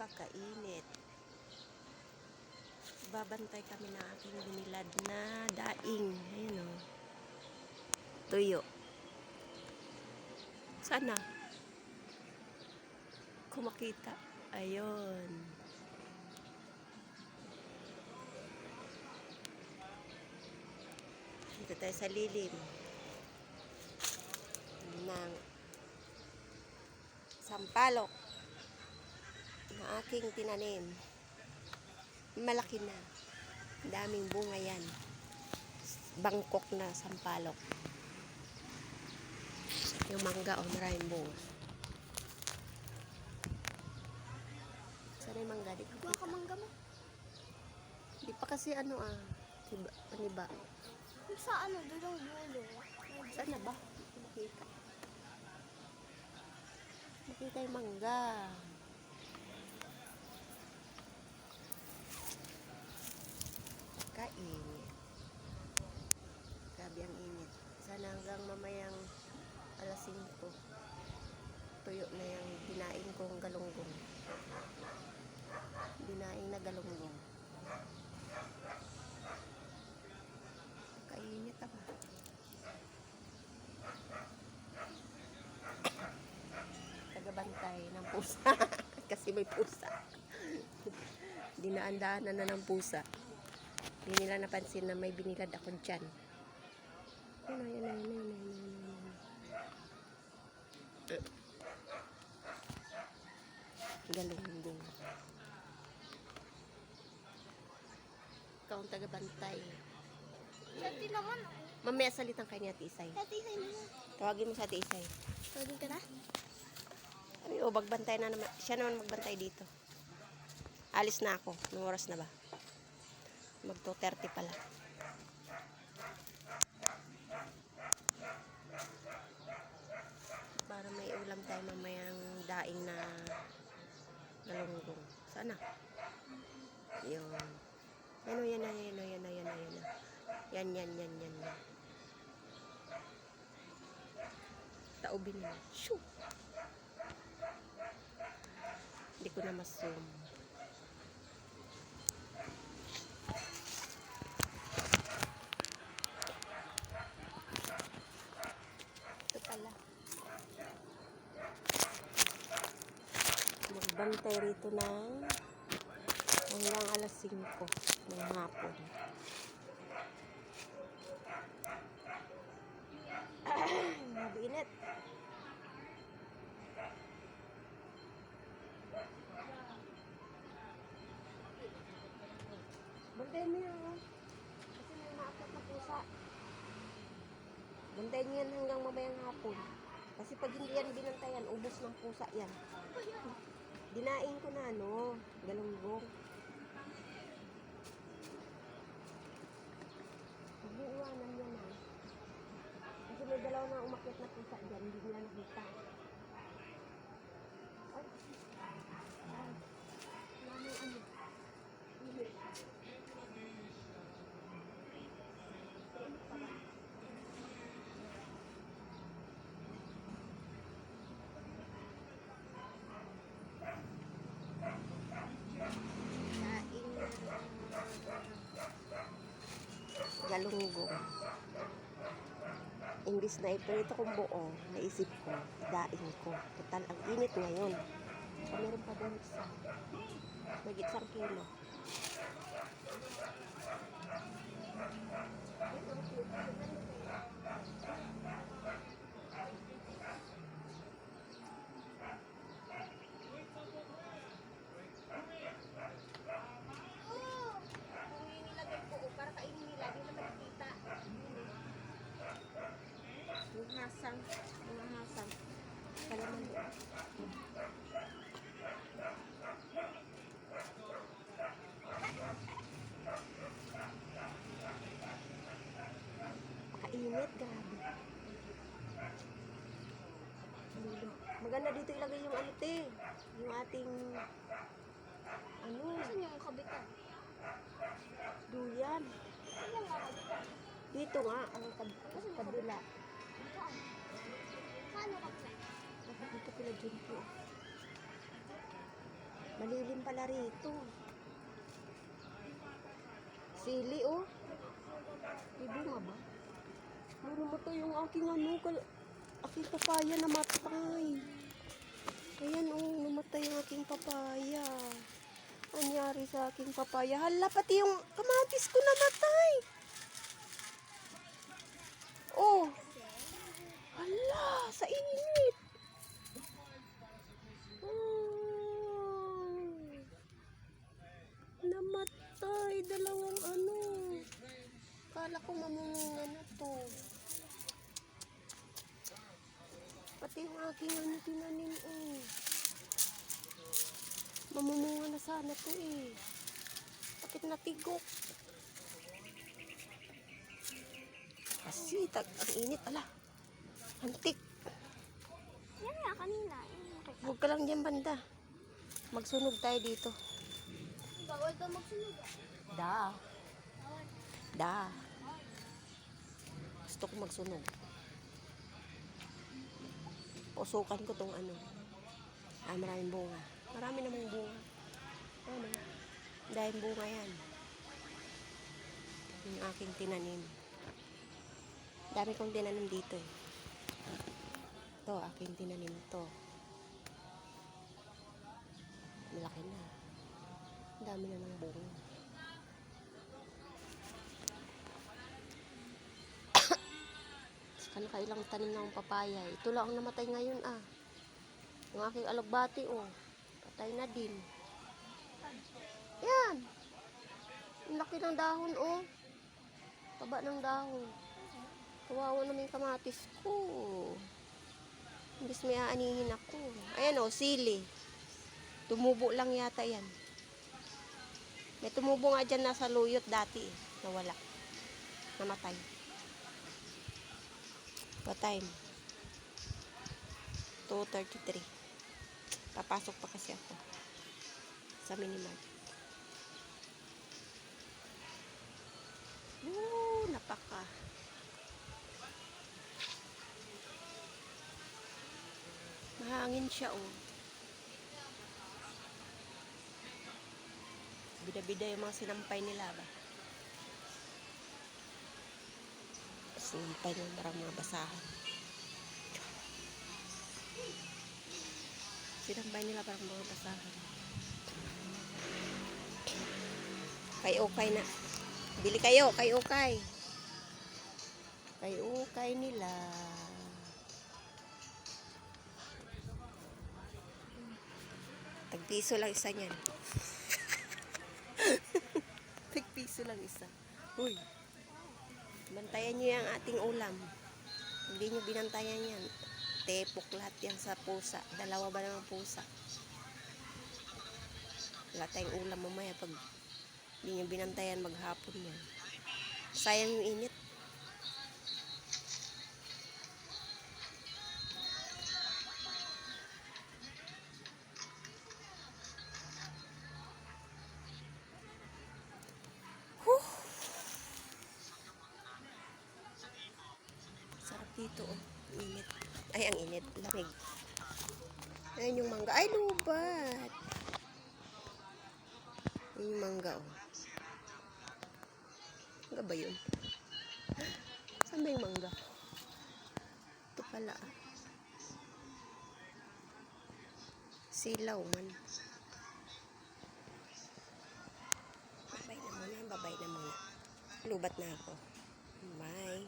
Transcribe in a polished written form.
napakainit. Babantay kami ng aking binilad na daing. Ayun o. Tuyo. Sana kumakita. Ayun. Dito tayo sa lilim ng sampalok na aking tinanim. Malaki na. Daming bunga yan. Bangkok na sampalok. Yung mangga o maraming bunga. Sana yung mangga? Di Kuha ka mangga mo. Di pa kasi paniba. Sa ano, doon ang dulo. Saan na ba? Makita. Makita yung mangga. Kainit. Grabe ang init. Sana hanggang mamayang alas 5. Tuyo na yung dinaing kong galunggong. Dinaing na galunggong. Kainit ako. Tagabantay ng pusa. Kasi may pusa. Dinaan-daanan na ng pusa. Hindi nila napansin na may binilad ako dyan. Galunggong. Ikaw ang tagabantay. Dati naman. Mamaya salitang kay ni Ate Isay. Dati sa inyo. Tawagin mo sa Ate Isay. Pwede ka na? Ay, magbantay na naman. Siya naman magbantay dito. Alis na ako. Anong oras na ba? Mag 2:30 pala. Para may ulam tayo mamayang daing na galunggong. Sana? Yun. Yan. Yan. Taubin mo. Shoo! Hindi ko na ma-zoom. Ito pala. Magbantay rito ng hanggang alas 5 ng hapon. Init. Bantayan mo yan, oh. Kasi may maakit na pusa. Bantayan mo yan hanggang mamayang hapon. Kasi pag hindi yan binantayan, ubos ng pusa yan. Dinaing ko na, galunggong. Mag-iiwanan yan, ha. Kasi may dalawa na umakyat na pusa dyan, hindi nila nakita. Ay. Galunggong. Imbis na iprito kong buo, naisip ko, daing ko. Total, ang init ngayon. So, meron pa doon isa. Magit 1 kilo. Mga hasang. Kalaman doon. Kainit, grabe. Maganda dito ilagay yung yung ating Saan yung kabitan? duyan. Saan yung kabitan? Dito nga, ang kabila. Paano kabitan? Dapat dito pila dyan po. Malilim pala rito. Sili, oh. May bunga ba? Namatay yung aking aking papaya namatay. Ayan, oh, namatay yung aking papaya. Anyari sa aking papaya? Hala, pati yung kamatis ko namatay. Oh. Hala, sa init. Oh. Namatay. Dalawang ano. Kala ko mamunga na to. Pati yung aking tinanim, oh. Mamumunga na sana to eh. Bakit natigok? Kasi ang init. Ala, antik. Yan nga kanina. Okay. Huwag ka lang dyan banda. Magsunog tayo dito. Bawal ka magsunog. Da. Bawal. Da. Gusto ko magsunog. Pusukan ko tong ano. Maraming bunga. Marami namang bunga. Ano? Dahil bunga yan. Yung aking tinanim. Dami kong tinanim dito eh. Ito, aking tinanim to. Malaki na. Dami na ng bunga. Saka nakailang tanim ng papaya. Ito lang ang namatay ngayon ah. Yung aking alagbati oh. Patay na din. Yan. Ang laki ng dahon oh. Taba ng dahon. Kawawa naman yung kamatis ko. Imbis may aanihin ako. Ayan oh, sili. Tumubo lang yata yan. May tumubo nga dyan nasa luyot dati eh. Nawala. Namatay. What time? 2:33. Papasok pa kasi ako sa Minimart. Napaka. Mahangin siya oh. Bida-bida yung mga sinampay nila ba? Sinampay nila parang mga basahan. Sinampay nila parang mga basahan. Kay okay na. Bili kayo, kay okay. Kay okay nila. Tagpiso lang isa niyan. Tagpiso lang isa. Uy. Bantayan niyo yung ating ulam. Hindi niyo binantayan yan. Tepok lahat yan sa pusa. Dalawa ba naman pusa? Wala tayong ulam mamaya pag hindi niyo binantayan maghapon yan. Sayang yung init. Sarap dito oh. Init. Ay, ang init. Lamig. Ayan yung mangga. Ay, lubat. Ayan yung mangga oh. Mangga ba yun? Saan ba yung mangga? Ito pala ah. Silaw man. Babay na muna. Babay na muna. Lubat na ako. Bye.